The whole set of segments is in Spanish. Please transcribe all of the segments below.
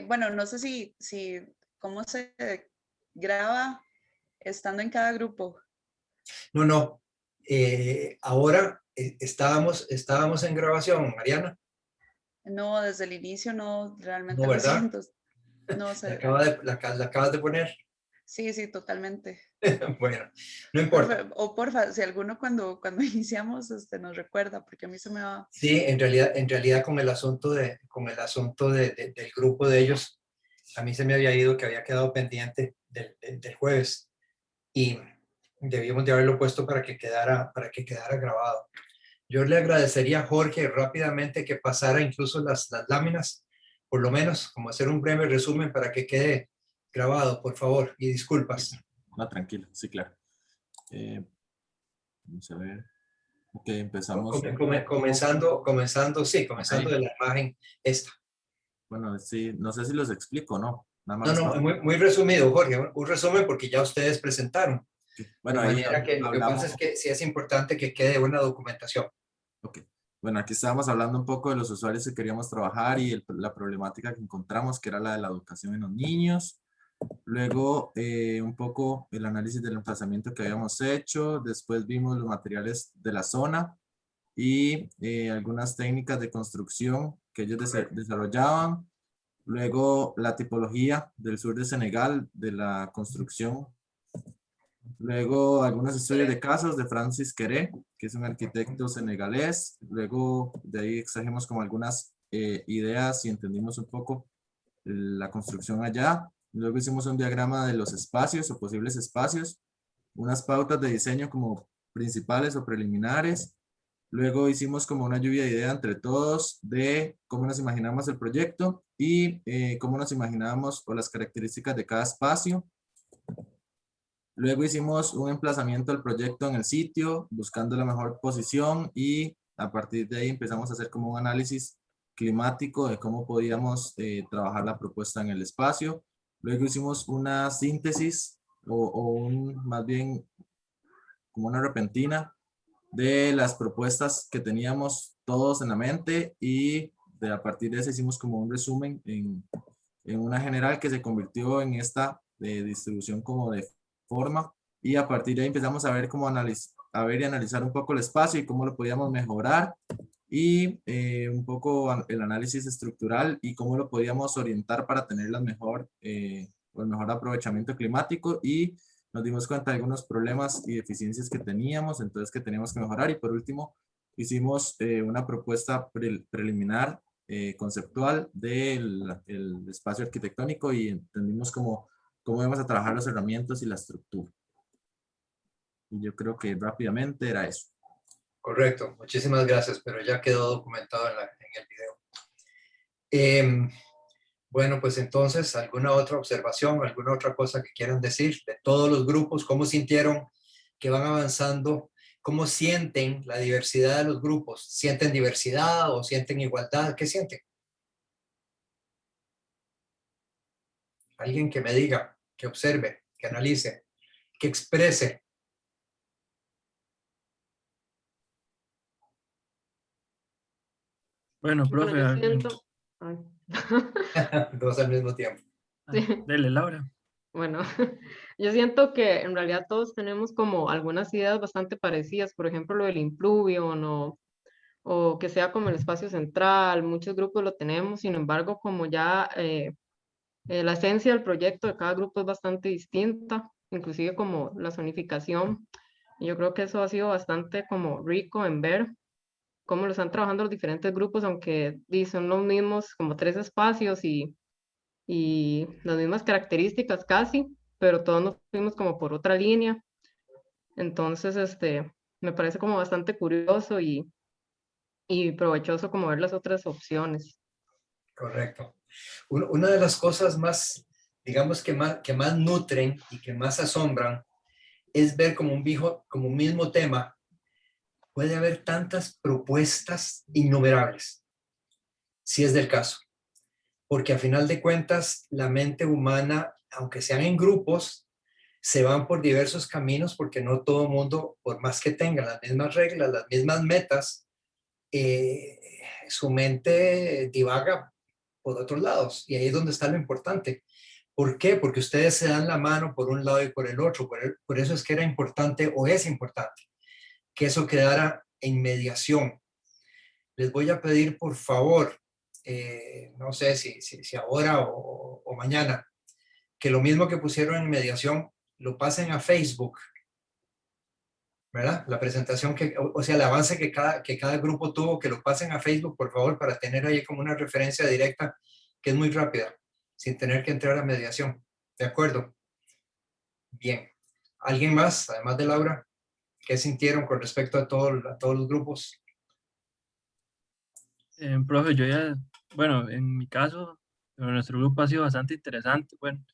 Bueno, no sé cómo se graba estando en cada grupo. No, no. Ahora estábamos en grabación, Mariana. No, desde el inicio no, No, realmente lo ¿verdad? siento. No sé. La acabas de poner. Sí, sí, totalmente. Bueno, no Profe, importa. o porfa, si alguno cuando iniciamos nos recuerda, porque a mí se me va. Sí, en realidad con el asunto del grupo de ellos, a mí se me había ido que había quedado pendiente del jueves y debíamos de haberlo puesto para que quedara grabado. Yo le agradecería a Jorge rápidamente que pasara incluso las láminas, por lo menos, como hacer un breve resumen para que quede grabado, por favor, y disculpas. No, tranquilo, sí, claro. Vamos a ver. Ok, empezamos un poco. Comenzando Ok. de la imagen esta. Bueno, sí, no sé si los explico, ¿no? Nada No, más, no, ¿no? muy, muy resumido, Jorge, un resumen porque ya ustedes presentaron. Ok. De Bueno, ahí manera que lo que pasa es hablamos. que sí es importante que quede una documentación. Ok. Bueno, aquí estábamos hablando un poco de los usuarios que queríamos trabajar y la problemática que encontramos, que era la de la educación en los niños. Luego, un poco el análisis del emplazamiento que habíamos hecho. Después vimos los materiales de la zona y algunas técnicas de construcción que ellos desarrollaban. Luego, la tipología del sur de Senegal, de la construcción. Luego, algunos estudios de casos de Francis Queré, que es un arquitecto senegalés. Luego, de ahí extrajimos como algunas ideas y entendimos un poco la construcción allá. Luego hicimos un diagrama de los espacios o posibles espacios, unas pautas de diseño como principales o preliminares. Luego hicimos como una lluvia de ideas entre todos de cómo nos imaginamos el proyecto y cómo nos imaginábamos o las características de cada espacio. Luego hicimos un emplazamiento del proyecto en el sitio, buscando la mejor posición y a partir de ahí empezamos a hacer como un análisis climático de cómo podíamos trabajar la propuesta en el espacio. Luego hicimos una síntesis más bien como una repentina de las propuestas que teníamos todos en la mente y a partir de eso hicimos como un resumen en una general que se convirtió en esta distribución como de forma y a partir de ahí empezamos a ver cómo a ver y analizar un poco el espacio y cómo lo podíamos mejorar y un poco el análisis estructural y cómo lo podíamos orientar para tener o el mejor aprovechamiento climático y nos dimos cuenta de algunos problemas y deficiencias que teníamos, entonces que teníamos que mejorar y por último hicimos una propuesta preliminar conceptual del espacio arquitectónico y entendimos cómo vamos a trabajar las herramientas y la estructura. Y yo creo que rápidamente era eso. Correcto, muchísimas gracias, pero ya quedó documentado en el video. Bueno, pues entonces, ¿alguna otra observación, alguna otra cosa que quieran decir de todos los grupos? ¿Cómo sintieron que van avanzando? ¿Cómo sienten la diversidad de los grupos? ¿Sienten diversidad o sienten igualdad? ¿Qué sienten? Alguien que me diga, que observe, que analice, que exprese. Bueno, Bueno, profe, yo siento, ay. Dos al mismo tiempo. Sí. dele, Laura. Bueno, yo siento que en realidad todos tenemos como algunas ideas bastante parecidas, por ejemplo, lo del Impluvion o que sea como el espacio central, muchos grupos lo tenemos, sin embargo, como ya la esencia del proyecto de cada grupo es bastante distinta, inclusive como la zonificación, y yo creo que eso ha sido bastante como rico en ver cómo lo están trabajando los diferentes grupos, aunque son los mismos como tres espacios y las mismas características casi, pero todos nos fuimos como por otra línea. Entonces, me parece como bastante curioso y provechoso como ver las otras opciones. Correcto. Una de las cosas más, digamos, que más nutren y que más asombran es ver como un mismo tema puede haber tantas propuestas innumerables, si es del caso. Porque a final de cuentas, la mente humana, aunque sean en grupos, se van por diversos caminos porque no todo el mundo, por más que tenga las mismas reglas, las mismas metas, su mente divaga por otros lados. Y ahí es donde está lo importante. ¿Por qué? Porque ustedes se dan la mano por un lado y por el otro. Por eso es que era importante o es importante que eso quedara en mediación. Les voy a pedir, por favor, no sé si ahora o mañana, que lo mismo que pusieron en mediación, lo pasen a Facebook, ¿verdad? La presentación, o sea, el avance que cada grupo tuvo, que lo pasen a Facebook, por favor, para tener ahí como una referencia directa, que es muy rápida, sin tener que entrar a mediación. ¿De acuerdo? Bien. ¿Alguien más, además de Laura? ¿Qué sintieron con respecto a todos los grupos? Profe, yo ya, bueno, en mi caso, nuestro grupo ha sido bastante interesante, bueno,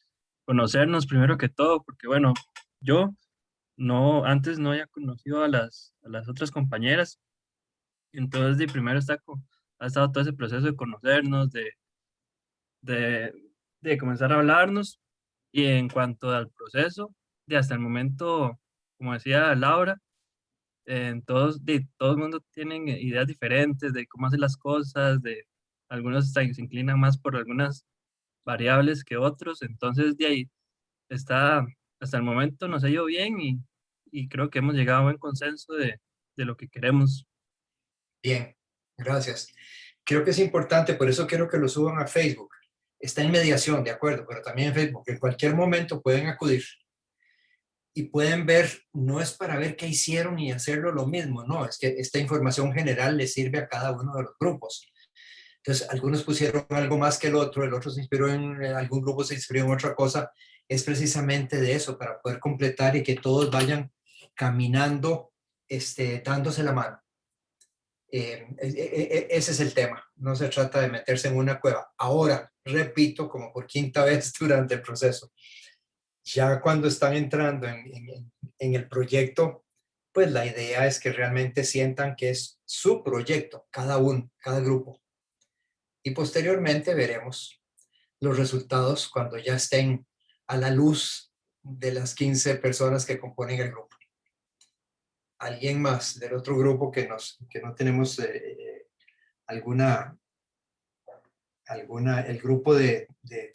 conocernos primero que todo, porque bueno, yo no, antes no había conocido a las otras compañeras, entonces de primero ha estado todo ese proceso de conocernos, de, de comenzar a hablarnos, y en cuanto al proceso, de hasta el momento, como decía Laura, todo el mundo tienen ideas diferentes de cómo hacer las cosas, de algunos se inclinan más por algunas variables que otros, entonces de ahí está, hasta el momento nos ha ido bien y creo que hemos llegado a un buen consenso de lo que queremos. Bien, gracias. Creo que es importante, por eso quiero que lo suban a Facebook. Está en mediación, de acuerdo, pero también en Facebook. En cualquier momento pueden acudir y pueden ver, no es para ver qué hicieron y hacerlo lo mismo, no, es que esta información general le sirve a cada uno de los grupos. Entonces, algunos pusieron algo más que el otro se inspiró algún grupo se inspiró en otra cosa. Es precisamente de eso, para poder completar y que todos vayan caminando, dándose la mano. Ese es el tema, no se trata de meterse en una cueva. Ahora, repito, como por quinta vez durante el proceso, ya cuando están entrando en el proyecto, pues la idea es que realmente sientan que es su proyecto, cada uno, cada grupo. Y posteriormente veremos los resultados cuando ya estén a la luz de las 15 personas que componen el grupo. ¿Alguien más del otro grupo que no tenemos alguna, el grupo de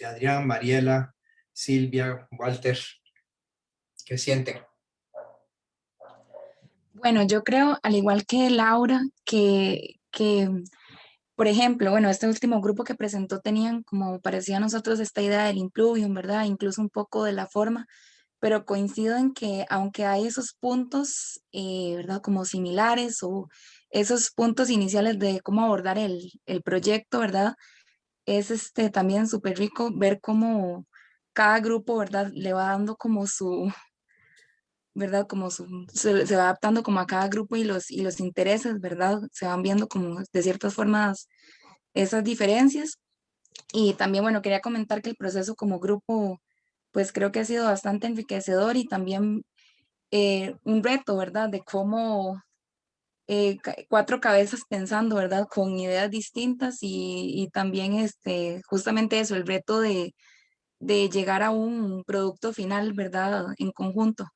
Adrián, Mariela, Silvia, Walter, ¿qué sienten? Bueno, yo creo, al igual que Laura, por ejemplo, bueno, este último grupo que presentó tenían, como parecía a nosotros, esta idea del impluvium, ¿verdad? Incluso un poco de la forma, pero coincido en que aunque hay esos puntos, ¿verdad? Como similares o esos puntos iniciales de cómo abordar el proyecto, ¿verdad? Es también súper rico ver cómo cada grupo, ¿verdad? Le va dando como su, ¿verdad? Se va adaptando como a cada grupo y los intereses, ¿verdad? Se van viendo como de ciertas formas esas diferencias. Y también, bueno, quería comentar que el proceso como grupo, pues creo que ha sido bastante enriquecedor y también un reto, ¿verdad? De cómo cuatro cabezas pensando, ¿verdad? Con ideas distintas y también justamente eso, el reto de llegar a un producto final, ¿verdad? En conjunto,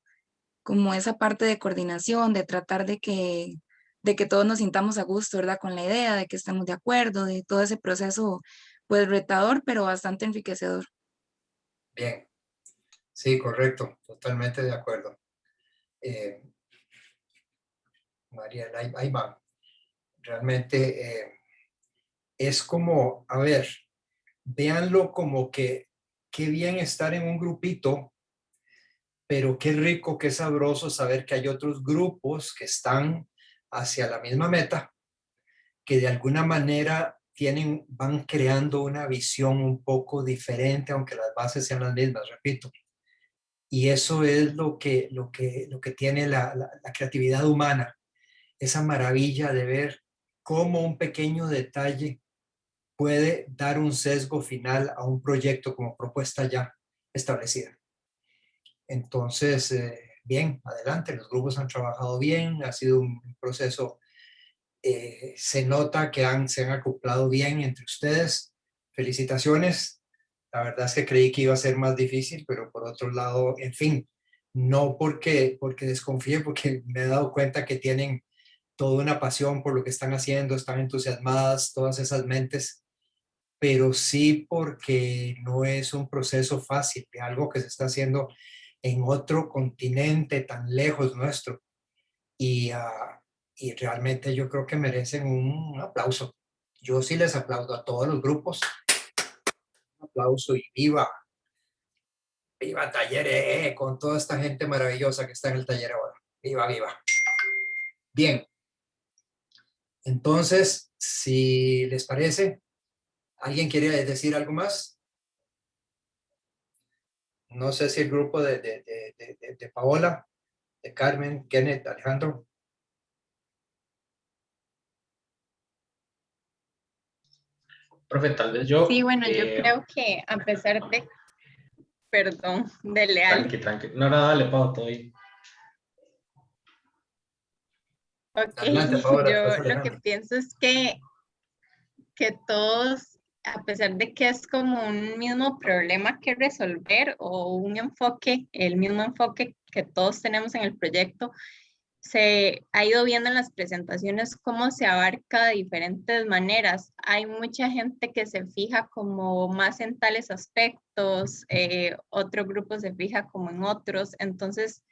como esa parte de coordinación, de tratar de que todos nos sintamos a gusto, ¿verdad? Con la idea, de que estemos de acuerdo, de todo ese proceso, pues retador, pero bastante enriquecedor. Bien, sí, correcto, totalmente de acuerdo. María, ahí va. Realmente es como, a ver, véanlo como que qué bien estar en un grupito, pero qué rico, qué sabroso saber que hay otros grupos que están hacia la misma meta, que de alguna manera van creando una visión un poco diferente, aunque las bases sean las mismas, repito. Y eso es lo que tiene la creatividad humana, esa maravilla de ver cómo un pequeño detalle puede dar un sesgo final a un proyecto como propuesta ya establecida. Entonces, bien, adelante, los grupos han trabajado bien, ha sido un proceso, se nota que se han acoplado bien entre ustedes. Felicitaciones. La verdad es que creí que iba a ser más difícil, pero por otro lado, en fin, no porque desconfíe, porque me he dado cuenta que tienen toda una pasión por lo que están haciendo, están entusiasmadas, todas esas mentes pero sí porque no es un proceso fácil, es algo que se está haciendo en otro continente tan lejos nuestro. Y, y realmente yo creo que merecen un aplauso. Yo sí les aplaudo a todos los grupos. Un aplauso y viva, viva Talleres, con toda esta gente maravillosa que está en el taller ahora. Viva, viva. Bien, entonces, si les parece, ¿alguien quiere decir algo más? No sé si el grupo de Paola, de Carmen, Kenneth, Alejandro. Profe, tal vez yo. Sí, bueno, yo creo que a pesar de, perdón, de Leal, Tranqui. No, no, dale, Pau, todo ahí. ok, Adelante, Paola, después yo lo que Alejandro. pienso es que todos, a pesar de que es como un mismo problema que resolver o un enfoque, el mismo enfoque que todos tenemos en el proyecto, se ha ido viendo en las presentaciones cómo se abarca de diferentes maneras. Hay mucha gente que se fija como más en tales aspectos, otro grupo se fija como en otros, entonces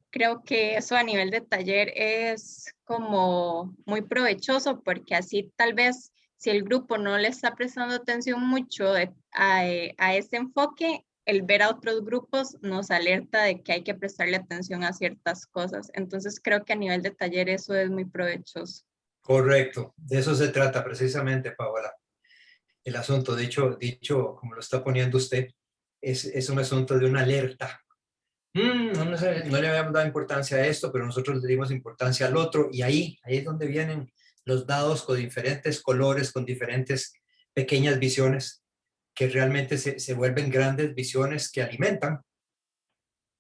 creo que eso a nivel de taller es como muy provechoso porque así tal vez si el grupo no le está prestando atención mucho a ese enfoque, el ver a otros grupos nos alerta de que hay que prestarle atención a ciertas cosas. Entonces creo que a nivel de taller eso es muy provechoso. Correcto, de eso se trata precisamente, Paola. El asunto, dicho como lo está poniendo usted, es un asunto de una alerta. No le habíamos dado importancia a esto, pero nosotros le dimos importancia al otro, y ahí es donde vienen los dados con diferentes colores, con diferentes pequeñas visiones, que realmente se vuelven grandes visiones que alimentan,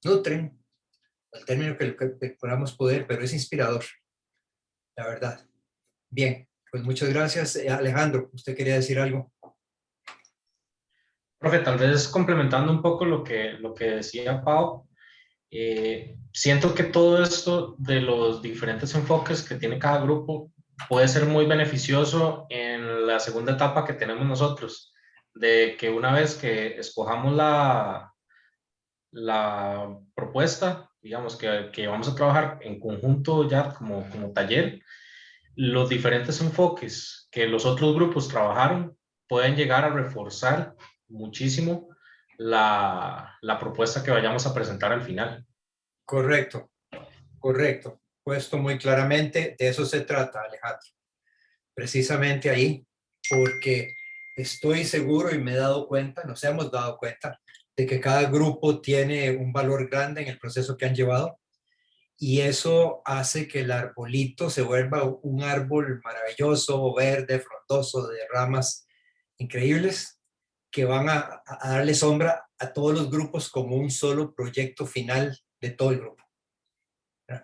nutren, el término que podamos poder, pero es inspirador, la verdad. Bien, pues muchas gracias. Alejandro, ¿usted quería decir algo? Profe, tal vez complementando un poco lo que decía Pau, siento que todo esto de los diferentes enfoques que tiene cada grupo puede ser muy beneficioso en la segunda etapa que tenemos nosotros, de que una vez que escojamos la propuesta, digamos que vamos a trabajar en conjunto ya como taller, los diferentes enfoques que los otros grupos trabajaron pueden llegar a reforzar muchísimo la propuesta que vayamos a presentar al final. Correcto, correcto. Puesto muy claramente, de eso se trata, Alejandro. Precisamente ahí, porque estoy seguro y me he dado cuenta, nos hemos dado cuenta, de que cada grupo tiene un valor grande en el proceso que han llevado, y eso hace que el arbolito se vuelva un árbol maravilloso, verde, frondoso, de ramas increíbles, que van a darle sombra a todos los grupos como un solo proyecto final de todo el grupo.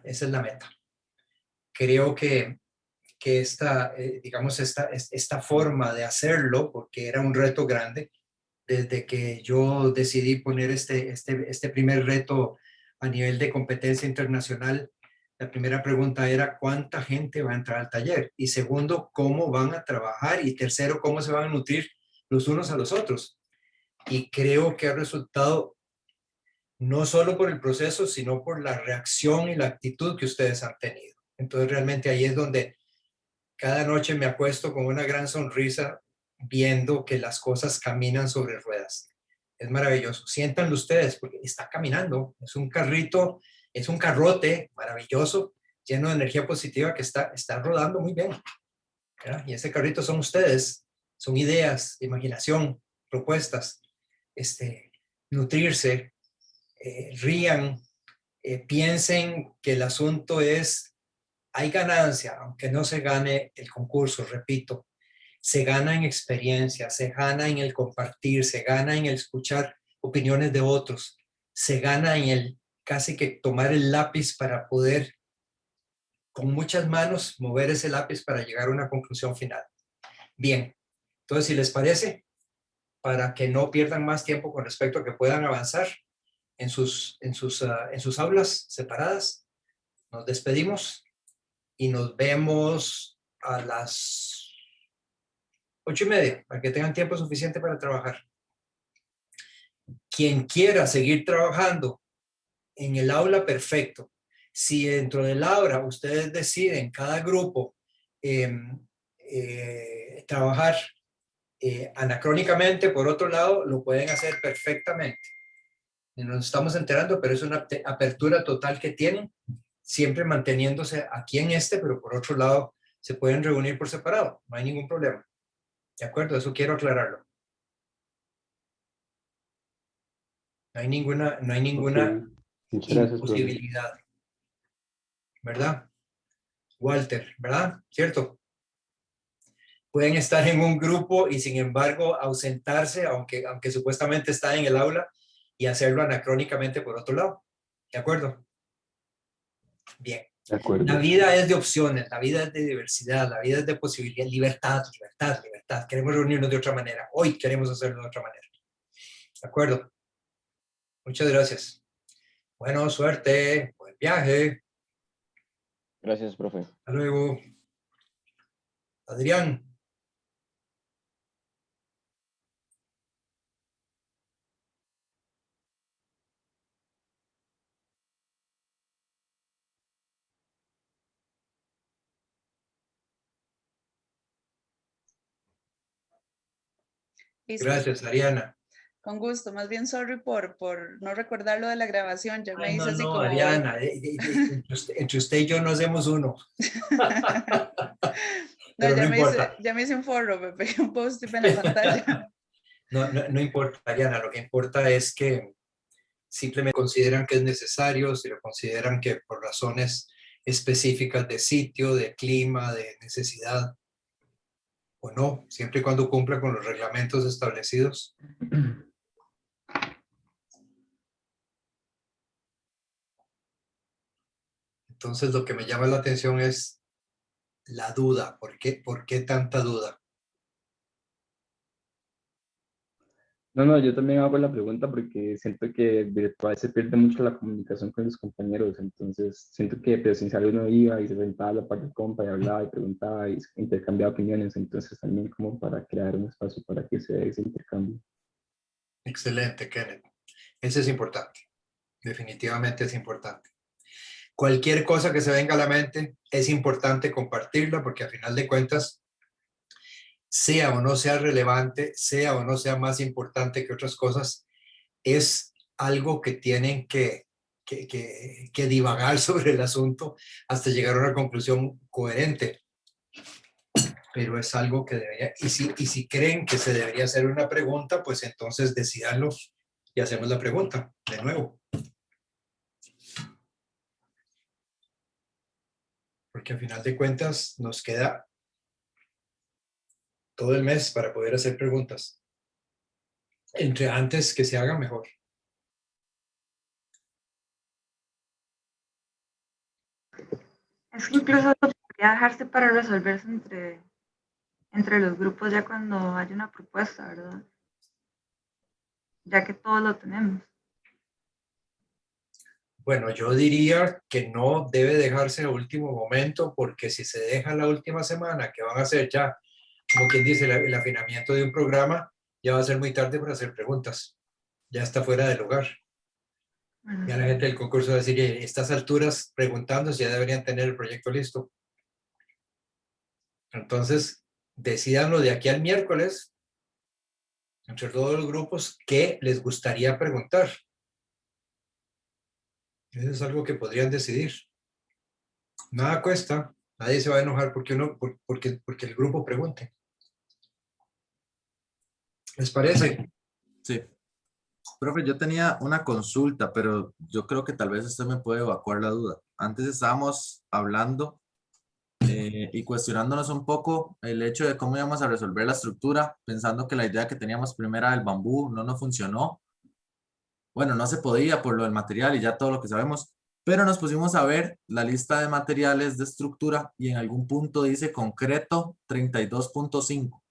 Esa es la meta. Creo que esta forma de hacerlo, porque era un reto grande, desde que yo decidí poner este primer reto a nivel de competencia internacional, la primera pregunta era ¿cuánta gente va a entrar al taller? Y segundo, ¿cómo van a trabajar? Y tercero, ¿cómo se van a nutrir los unos a los otros? Y creo que ha resultado no solo por el proceso, sino por la reacción y la actitud que ustedes han tenido. Entonces realmente ahí es donde cada noche me acuesto con una gran sonrisa viendo que las cosas caminan sobre ruedas. Es maravilloso. Siéntanlo ustedes porque está caminando. Es un carrito, es un carrote maravilloso, lleno de energía positiva que está rodando muy bien. ¿Verdad? Y ese carrito son ustedes. Son ideas, imaginación, propuestas, nutrirse, rían, piensen que el asunto es, hay ganancia, aunque no se gane el concurso, repito, se gana en experiencia, se gana en el compartir, se gana en el escuchar opiniones de otros, se gana en el casi que tomar el lápiz para poder con muchas manos mover ese lápiz para llegar a una conclusión final. Bien, entonces si les parece, para que no pierdan más tiempo con respecto a que puedan avanzar en sus aulas separadas, nos despedimos y nos vemos a las 8:30, para que tengan tiempo suficiente para trabajar. Quien quiera seguir trabajando en el aula, perfecto. Si dentro del aula ustedes deciden, cada grupo, trabajar anacrónicamente, por otro lado, lo pueden hacer perfectamente. Nos estamos enterando, pero es una apertura total que tienen, siempre manteniéndose aquí en pero por otro lado, se pueden reunir por separado, no hay ningún problema. ¿De acuerdo? Eso quiero aclararlo. No hay ninguna Ok. Muchas gracias, profe. imposibilidad. ¿Verdad? Walter, ¿verdad? ¿Cierto? Pueden estar en un grupo y sin embargo ausentarse, aunque supuestamente está en el aula, y hacerlo anacrónicamente por otro lado. ¿De acuerdo? Bien. De acuerdo. La vida es de opciones, la vida es de diversidad, la vida es de posibilidad, libertad, libertad, libertad. Queremos reunirnos de otra manera. Hoy queremos hacerlo de otra manera. ¿De acuerdo? Muchas gracias. Bueno, suerte, buen viaje. Gracias, profe. Hasta luego. Adrián. Listo. Gracias, Ariana. Con gusto, más bien sorry por no recordar lo de la grabación, ya me Ay, hice así no, como... Ariana, entre usted y yo no hacemos uno. Pero no importa. Ya me hice un forro, me pegué un post-it en la pantalla. No importa, Ariana, lo que importa es que simplemente consideran que es necesario, si lo consideran que por razones específicas de sitio, de clima, de necesidad, o no, siempre y cuando cumpla con los reglamentos establecidos. Entonces lo que me llama la atención es la duda. ¿Por qué tanta duda? No, yo también hago la pregunta porque siento que virtual se pierde mucho la comunicación con los compañeros, entonces siento que presencial uno iba y se sentaba a la parte del compa y hablaba y preguntaba y intercambiaba opiniones, entonces también como para crear un espacio para que se dé ese intercambio. Excelente, Kenneth. Eso es importante. Definitivamente es importante. Cualquier cosa que se venga a la mente es importante compartirla porque a final de cuentas, sea o no sea relevante, sea o no sea más importante que otras cosas, es algo que tienen que divagar sobre el asunto hasta llegar a una conclusión coherente. Pero es algo que debería, y si creen que se debería hacer una pregunta, pues entonces decídanlo y hacemos la pregunta de nuevo. Porque al final de cuentas nos queda todo el mes para poder hacer preguntas. Entre antes que se haga, mejor. Es que incluso podría dejarse para resolverse entre los grupos ya cuando haya una propuesta, ¿verdad? Ya que todos lo tenemos. Bueno, yo diría que no debe dejarse a último momento, porque si se deja la última semana, que van a hacer ya, como quien dice, el afinamiento de un programa, ya va a ser muy tarde para hacer preguntas. Ya está fuera del lugar. Ya la gente del concurso va a decir, a estas alturas, preguntando si ya deberían tener el proyecto listo. Entonces, decídanlo de aquí al miércoles, entre todos los grupos, qué les gustaría preguntar. Eso es algo que podrían decidir. Nada cuesta, nadie se va a enojar porque el grupo pregunte. ¿Les parece? Sí. Profe, yo tenía una consulta, pero yo creo que tal vez usted me puede evacuar la duda. Antes estábamos hablando y cuestionándonos un poco el hecho de cómo íbamos a resolver la estructura, pensando que la idea que teníamos primera del bambú no nos funcionó. Bueno, no se podía por lo del material y ya todo lo que sabemos, pero nos pusimos a ver la lista de materiales de estructura y en algún punto dice concreto 32.5.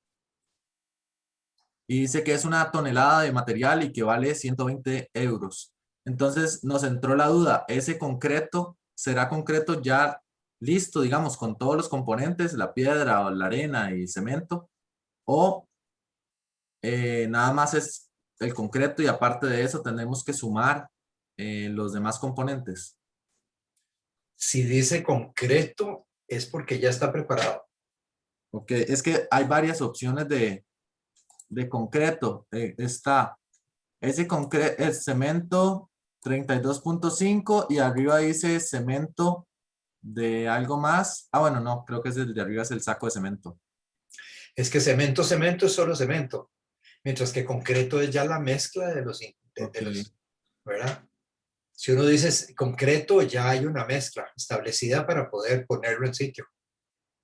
Y dice que es una tonelada de material y que vale 120 euros. Entonces nos entró la duda, ¿ese concreto será concreto ya listo, digamos, con todos los componentes, la piedra o la arena y cemento? o nada más es el concreto y aparte de eso tenemos que sumar los demás componentes. Si dice concreto, es porque ya está preparado. Ok, es que hay varias opciones de concreto. Está ese concreto, el cemento 32.5 y arriba dice cemento de algo más. Ah, bueno, no, creo que es el de arriba, es el saco de cemento. Es que cemento es solo cemento, mientras que concreto es ya la mezcla de los, ¿verdad? Si uno dice concreto, ya hay una mezcla establecida para poder ponerlo en sitio.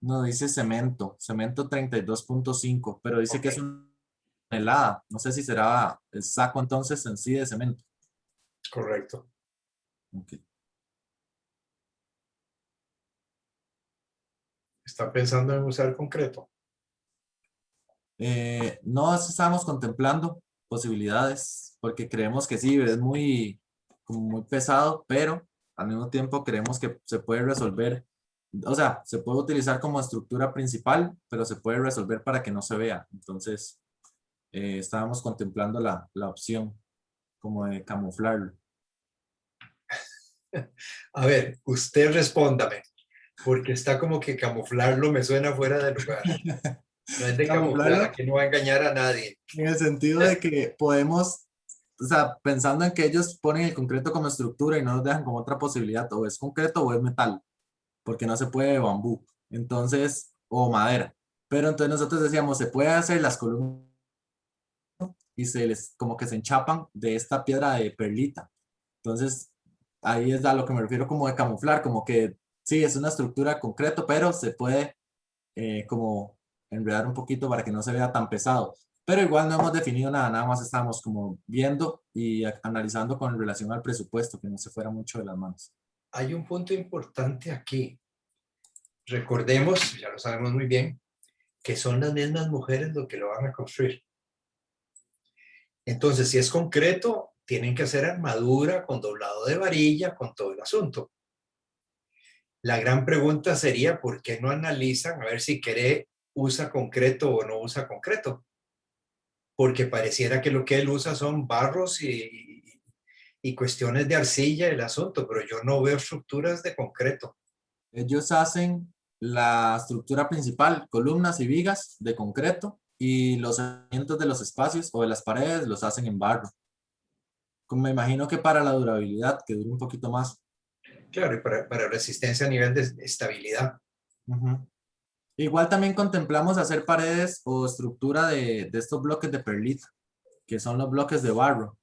No, dice cemento 32.5, pero dice que es una tonelada. No sé si será el saco entonces en sí de cemento. Correcto. Okay. ¿Están pensando en usar concreto? No estábamos contemplando posibilidades, porque creemos que sí, es muy pesado, pero al mismo tiempo creemos que se puede resolver, o sea, se puede utilizar como estructura principal, pero se puede resolver para que no se vea. Entonces, estábamos contemplando la opción como de camuflarlo. A ver, usted respóndame, porque está como que camuflarlo me suena fuera de lugar. No es de camuflar, que no va a engañar a nadie. En el sentido de que podemos, o sea, pensando en que ellos ponen el concreto como estructura y no nos dejan como otra posibilidad, o es concreto o es metal, porque no se puede bambú, entonces, o madera. Pero entonces nosotros decíamos, se puede hacer las columnas y se les, como que se enchapan de esta piedra de perlita. Entonces, ahí es a lo que me refiero como de camuflar, como que sí, es una estructura concreto, pero se puede como enredar un poquito para que no se vea tan pesado. Pero igual no hemos definido nada, nada más estamos como viendo y analizando con relación al presupuesto, que no se fuera mucho de las manos. Hay un punto importante aquí. Recordemos, ya lo sabemos muy bien, que son las mismas mujeres lo que lo van a construir. Entonces, si es concreto, tienen que hacer armadura con doblado de varilla, con todo el asunto. La gran pregunta sería, ¿por qué no analizan a ver si quiere usa concreto o no usa concreto? Porque pareciera que lo que él usa son barros y cuestiones de arcilla el asunto, pero yo no veo estructuras de concreto. Ellos hacen la estructura principal, columnas y vigas de concreto, y los cimientos de los espacios o de las paredes los hacen en barro. Como me imagino que para la durabilidad, que dure un poquito más. Claro, y para resistencia a nivel de estabilidad. Igual también contemplamos hacer paredes o estructura de estos bloques de perlita, que son los bloques de barro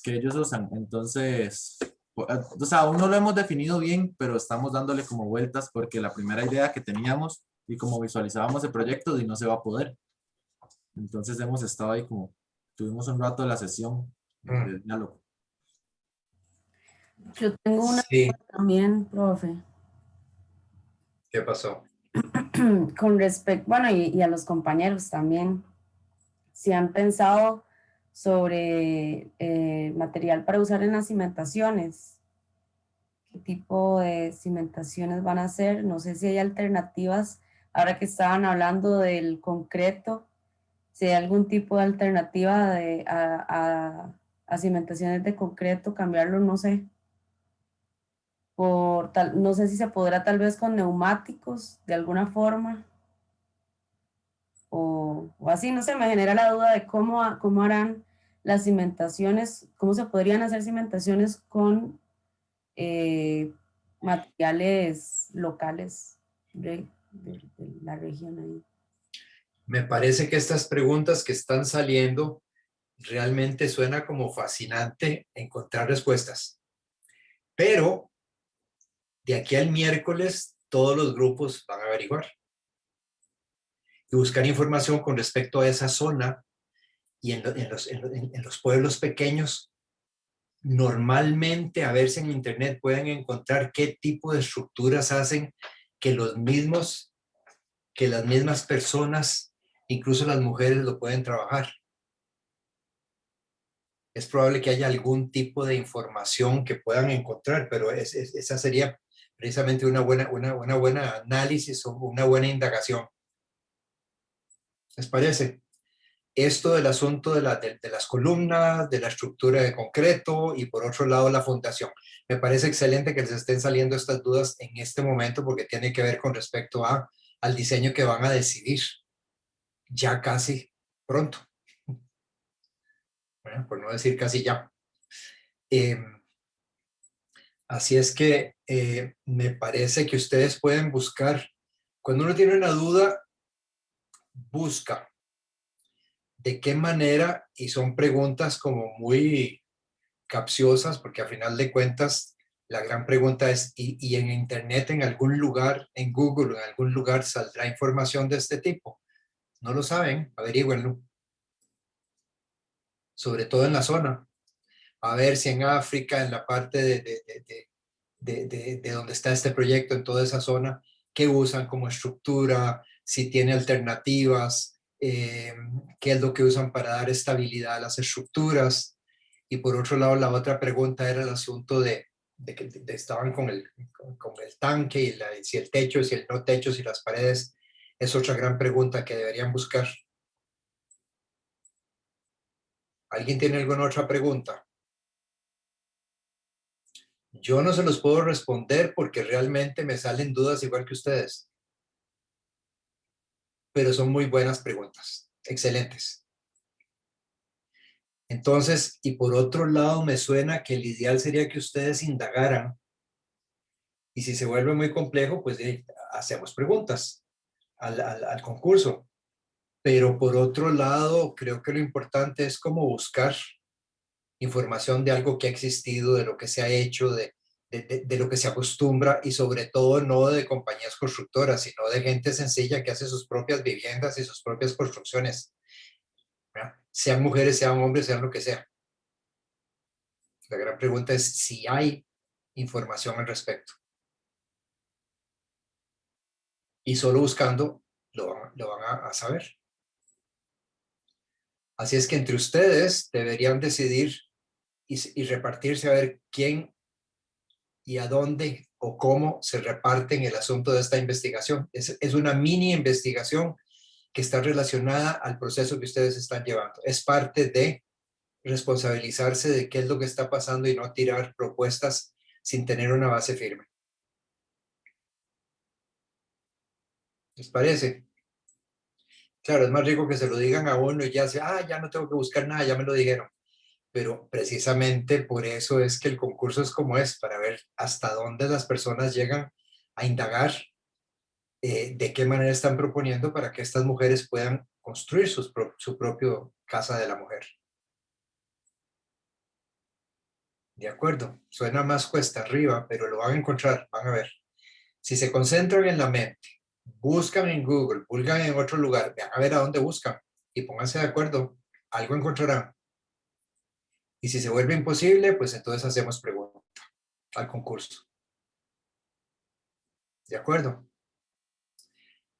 que ellos usan. Entonces, o sea, aún no lo hemos definido bien, pero estamos dándole como vueltas porque la primera idea que teníamos y como visualizábamos el proyecto y no se va a poder. Entonces hemos estado ahí como, tuvimos un rato de la sesión de diálogo. Yo tengo una pregunta también, profe. ¿Qué pasó? Con respecto, bueno, y a los compañeros también, si han pensado sobre material para usar en las cimentaciones, qué tipo de cimentaciones van a hacer, no sé si hay alternativas, ahora que estaban hablando del concreto, si hay algún tipo de alternativa a cimentaciones de concreto, cambiarlo, no sé. No sé si se podrá tal vez con neumáticos de alguna forma o así, no sé, me genera la duda de cómo harán las cimentaciones, cómo se podrían hacer cimentaciones con materiales locales de la región ahí. Me parece que estas preguntas que están saliendo realmente suena como fascinante encontrar respuestas. Pero de aquí al miércoles todos los grupos van a averiguar y buscar información con respecto a esa zona y en los pueblos pequeños. Normalmente, a ver si en internet pueden encontrar qué tipo de estructuras hacen que las mismas personas, incluso las mujeres, lo pueden trabajar. Es probable que haya algún tipo de información que puedan encontrar, pero esa sería precisamente una buena análisis o una buena indagación. ¿Les parece? Esto del asunto de las columnas, de la estructura de concreto y por otro lado la fundación. Me parece excelente que les estén saliendo estas dudas en este momento porque tiene que ver con respecto al diseño que van a decidir ya casi pronto. Bueno, por no decir casi ya. Así es que me parece que ustedes pueden buscar, cuando uno tiene una duda, busca de qué manera, y son preguntas como muy capciosas, porque a final de cuentas la gran pregunta es, ¿y en internet en algún lugar, en Google, en algún lugar saldrá información de este tipo? No lo saben, averígüenlo. Sobre todo en la zona. A ver si en África, en la parte de donde está este proyecto, en toda esa zona, qué usan como estructura, si tiene alternativas, qué es lo que usan para dar estabilidad a las estructuras. Y por otro lado, la otra pregunta era el asunto de que estaban con el tanque y si el techo, si el no techo, si las paredes. Es otra gran pregunta que deberían buscar. ¿Alguien tiene alguna otra pregunta? Yo no se los puedo responder porque realmente me salen dudas igual que ustedes. Pero son muy buenas preguntas, excelentes. Entonces, y por otro lado, me suena que el ideal sería que ustedes indagaran. Y si se vuelve muy complejo, pues hacemos preguntas al concurso. Pero por otro lado, creo que lo importante es como buscar información de algo que ha existido, de lo que se ha hecho, de lo que se acostumbra y sobre todo no de compañías constructoras, sino de gente sencilla que hace sus propias viviendas y sus propias construcciones. ¿Verdad? Sean mujeres, sean hombres, sean lo que sea. La gran pregunta es si hay información al respecto. Y solo buscando lo van a saber. Así es que entre ustedes deberían decidir y repartirse a ver quién y a dónde o cómo se reparten el asunto de esta investigación. Es una mini investigación que está relacionada al proceso que ustedes están llevando. Es parte de responsabilizarse de qué es lo que está pasando y no tirar propuestas sin tener una base firme. ¿Les parece? Claro, es más rico que se lo digan a uno y ya ya no tengo que buscar nada, ya me lo dijeron. Pero precisamente por eso es que el concurso es como es, para ver hasta dónde las personas llegan a indagar de qué manera están proponiendo para que estas mujeres puedan construir su propio casa de la mujer. De acuerdo, suena más cuesta arriba, pero lo van a encontrar, van a ver. Si se concentran en la mente, buscan en Google, buscan en otro lugar, vean a ver a dónde buscan y pónganse de acuerdo, algo encontrarán. Y si se vuelve imposible, pues entonces hacemos pregunta al concurso. ¿De acuerdo?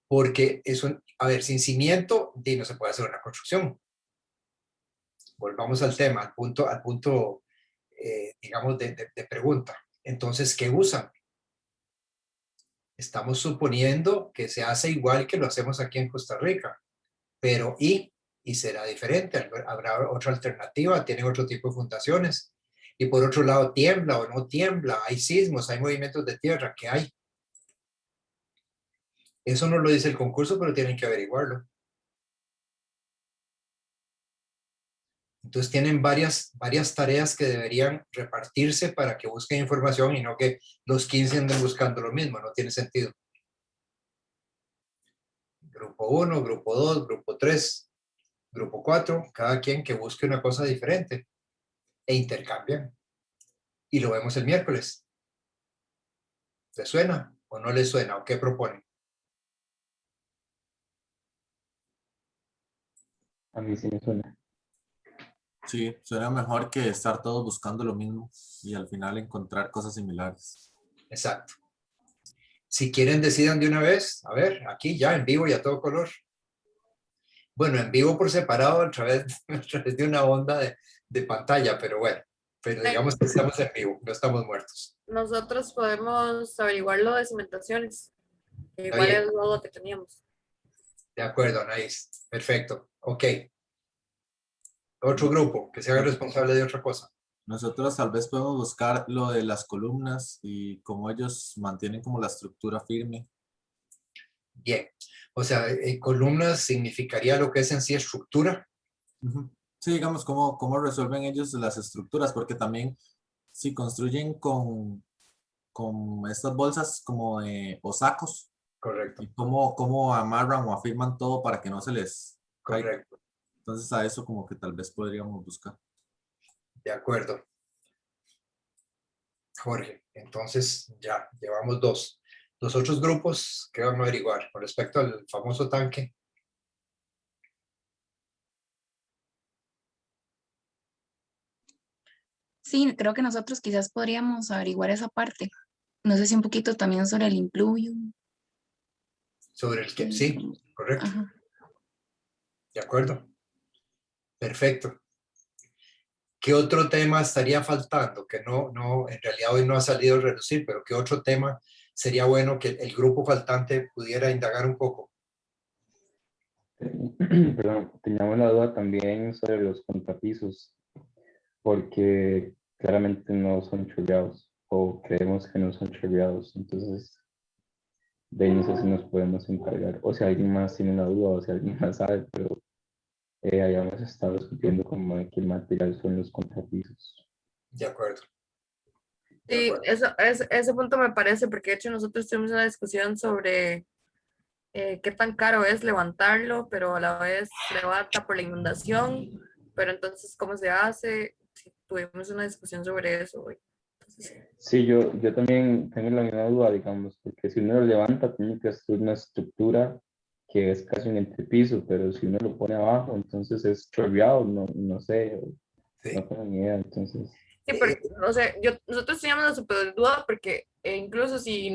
Porque eso, a ver, sin cimiento, no se puede hacer una construcción. Volvamos al tema, al punto digamos, de pregunta. Entonces, ¿qué usan? Estamos suponiendo que se hace igual que lo hacemos aquí en Costa Rica, pero y será diferente, habrá otra alternativa, tienen otro tipo de fundaciones. Y por otro lado, tiembla o no tiembla, hay sismos, hay movimientos de tierra, ¿qué hay? Eso no lo dice el concurso, pero tienen que averiguarlo. Entonces tienen varias tareas que deberían repartirse para que busquen información y no que los 15 anden buscando lo mismo, no tiene sentido. Grupo 1, grupo 2, grupo 3, grupo 4, cada quien que busque una cosa diferente e intercambian. Y lo vemos el miércoles. ¿Les suena o no les suena? ¿O qué proponen? A mí sí me suena. Sí, suena mejor que estar todos buscando lo mismo y al final encontrar cosas similares. Exacto. Si quieren, decidan de una vez. A ver, aquí ya en vivo y a todo color. Bueno, en vivo por separado a través de una onda de pantalla, pero bueno. Pero digamos que estamos en vivo, no estamos muertos. Nosotros podemos averiguar lo de cimentaciones. Igual es lo que teníamos. De acuerdo, Anaís. Perfecto. Ok. Otro grupo que se haga responsable de otra cosa. Nosotros tal vez podemos buscar lo de las columnas y cómo ellos mantienen como la estructura firme. Bien. O sea, columnas significaría lo que es en sí estructura. Sí, digamos, cómo resuelven ellos las estructuras, porque también si construyen con estas bolsas como o sacos, Correcto. y cómo amarran o afirman todo para que no se les caiga. Correcto. Entonces a eso como que tal vez podríamos buscar. De acuerdo. Jorge, entonces ya llevamos dos. Los otros grupos, ¿qué van a averiguar con respecto al famoso tanque? Sí, creo que nosotros quizás podríamos averiguar esa parte. No sé si un poquito también sobre el impluvium. Sobre el que sí, correcto. Ajá. De acuerdo. Perfecto. ¿Qué otro tema estaría faltando? Que no, en realidad hoy no ha salido a relucir, pero ¿qué otro tema sería bueno que el grupo faltante pudiera indagar un poco? Perdón, teníamos la duda también sobre los contrapisos, porque claramente no son chorreados, o creemos que no son chorreados, entonces de ahí no sé si nos podemos encargar, o si alguien más tiene una duda, o si alguien más sabe, pero habíamos estado discutiendo como de qué material son los contrapisos. De acuerdo. Sí, ese punto me parece, porque de hecho nosotros tuvimos una discusión sobre qué tan caro es levantarlo, pero a la vez se levanta por la inundación, pero entonces, ¿cómo se hace? Sí, tuvimos una discusión sobre eso hoy. Entonces, Sí, yo también tengo la misma duda, digamos, porque si uno lo levanta, tiene que hacer una estructura que es casi un entrepiso, pero si uno lo pone abajo, entonces es chorreado, no sé, Sí. no tengo ni idea, entonces... sí, pero, o sea, nosotros teníamos la super duda porque incluso si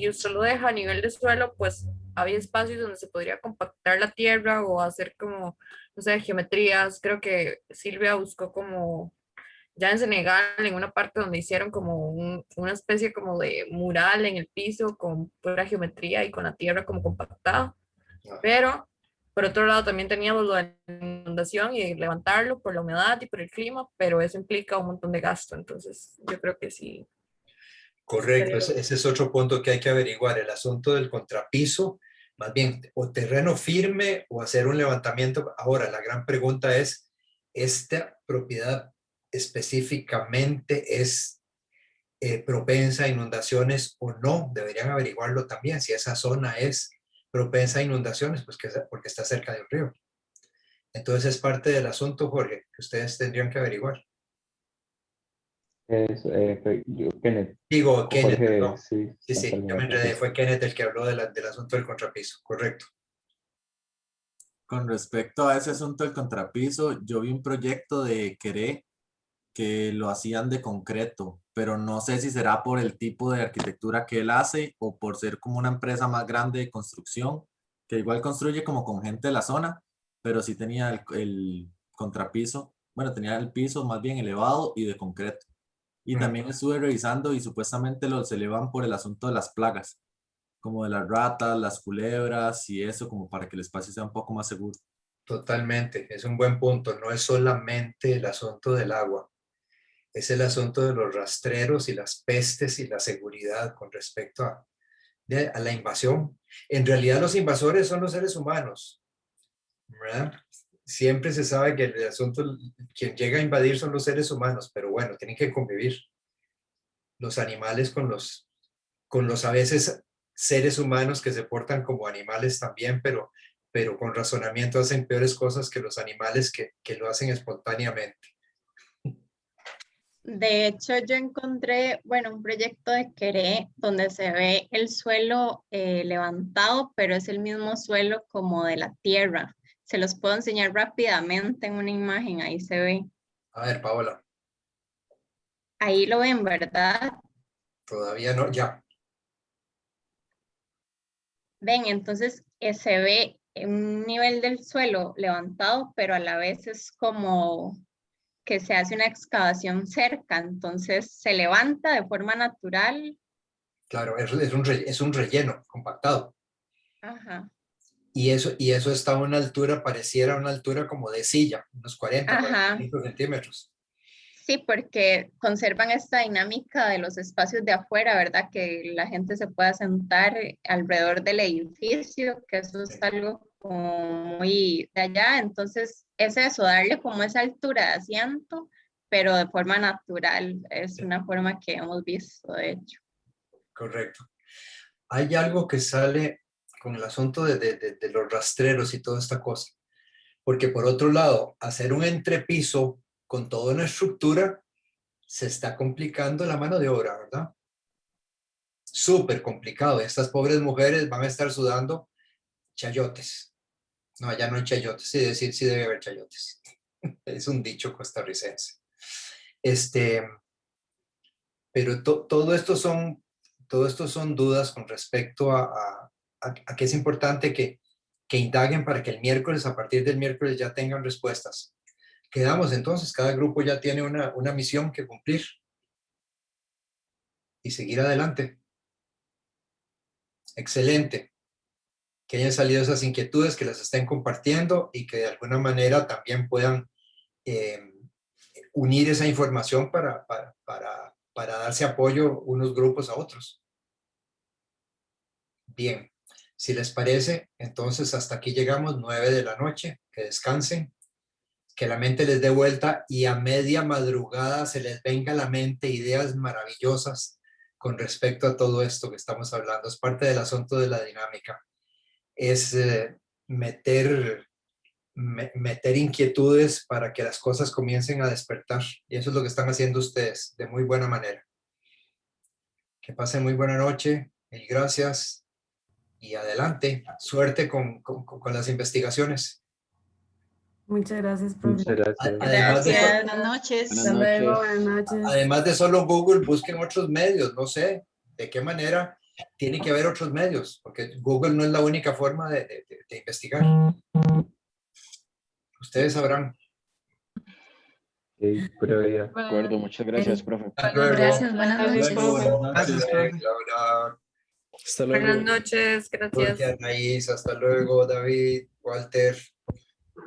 usted lo deja a nivel de suelo, pues había espacios donde se podría compactar la tierra o hacer como, no sé, geometrías. Creo que Silvia buscó como, ya en Senegal, en una parte donde hicieron como una especie como de mural en el piso con pura geometría y con la tierra como compactada. Pero, por otro lado, también teníamos lo de la inundación y levantarlo por la humedad y por el clima, pero eso implica un montón de gasto. Entonces, yo creo que sí. Correcto, ese es otro punto que hay que averiguar, el asunto del contrapiso, más bien, o terreno firme o hacer un levantamiento. Ahora, la gran pregunta es, ¿esta propiedad específicamente es propensa a inundaciones o no? Deberían averiguarlo también, si esa zona es propensa a inundaciones, pues porque está cerca de un río. Entonces es parte del asunto, Jorge, que ustedes tendrían que averiguar. Kenneth. Digo, Kenneth, Jorge, perdón. sí, Sí, yo me enredé, fue Kenneth el que habló del asunto del contrapiso, correcto. Con respecto a ese asunto del contrapiso, yo vi un proyecto de Queré que lo hacían de concreto, pero no sé si será por el tipo de arquitectura que él hace o por ser como una empresa más grande de construcción, que igual construye como con gente de la zona, pero sí tenía el contrapiso, bueno, tenía el piso más bien elevado y de concreto. Y también estuve revisando y supuestamente los elevan por el asunto de las plagas, como de las ratas, las culebras y eso, como para que el espacio sea un poco más seguro. Totalmente, es un buen punto. No es solamente el asunto del agua, es el asunto de los rastreros y las pestes y la seguridad con respecto a la invasión. En realidad los invasores son los seres humanos, ¿verdad? Siempre se sabe que el asunto, quien llega a invadir son los seres humanos, pero bueno, tienen que convivir los animales con los a veces seres humanos que se portan como animales también, pero con razonamiento hacen peores cosas que los animales que lo hacen espontáneamente. De hecho, yo encontré, bueno, un proyecto de Queré donde se ve el suelo levantado, pero es el mismo suelo como de la tierra. Se los puedo enseñar rápidamente en una imagen, ahí se ve. A ver, Paola. Ahí lo ven, ¿verdad? Todavía no, ya. Ven, entonces se ve un nivel del suelo levantado, pero a la vez es como que se hace una excavación cerca, entonces se levanta de forma natural. Claro, es un relleno compactado. Ajá. y eso está a una altura, pareciera una altura como de silla, unos 40, Ajá. 45 centímetros. Sí, porque conservan esta dinámica de los espacios de afuera, ¿verdad? Que la gente se pueda sentar alrededor del edificio, que eso es algo como muy de allá. Entonces, es eso, darle como esa altura de asiento, pero de forma natural. Es una forma que hemos visto, de hecho. Correcto. Hay algo que sale con el asunto de los rastreros y toda esta cosa. Porque por otro lado, hacer un entrepiso con toda una estructura se está complicando la mano de obra, ¿verdad? Súper complicado. Estas pobres mujeres van a estar sudando chayotes. No, allá no hay chayotes. Sí, decir, sí debe haber chayotes. Es un dicho costarricense. Pero todo esto son dudas con respecto a que es importante que indaguen para que el miércoles, a partir del miércoles, ya tengan respuestas. Quedamos entonces, cada grupo ya tiene una misión que cumplir y seguir adelante. Excelente. Que hayan salido esas inquietudes, que las estén compartiendo y que de alguna manera también puedan unir esa información para darse apoyo unos grupos a otros. Bien, si les parece, entonces hasta aquí llegamos, 9 de la noche, que descansen, que la mente les dé vuelta y a media madrugada se les venga a la mente ideas maravillosas con respecto a todo esto que estamos hablando. Es parte del asunto de la dinámica. Es meter inquietudes para que las cosas comiencen a despertar. Y eso es lo que están haciendo ustedes de muy buena manera. Que pasen muy buena noche. Mil gracias. Y adelante. Suerte con las investigaciones. Muchas gracias, profe. Muchas gracias. Además Gracias, buenas noches. Hasta luego, buenas noches. Además de solo Google, busquen otros medios. No sé de qué manera tiene que haber otros medios, porque Google no es la única forma de investigar. Ustedes sabrán. Okay, pura vida. De acuerdo, muchas gracias, profe. Hasta luego. Gracias, buenas Gracias, noches. profe. Buenas noches, profe. Laura, Hasta Buenas luego. noches, gracias. Jorge, Anaís, hasta luego, David, Walter,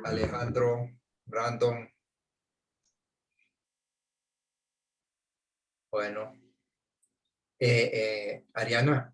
Alejandro, Brandon. Bueno, Ariana,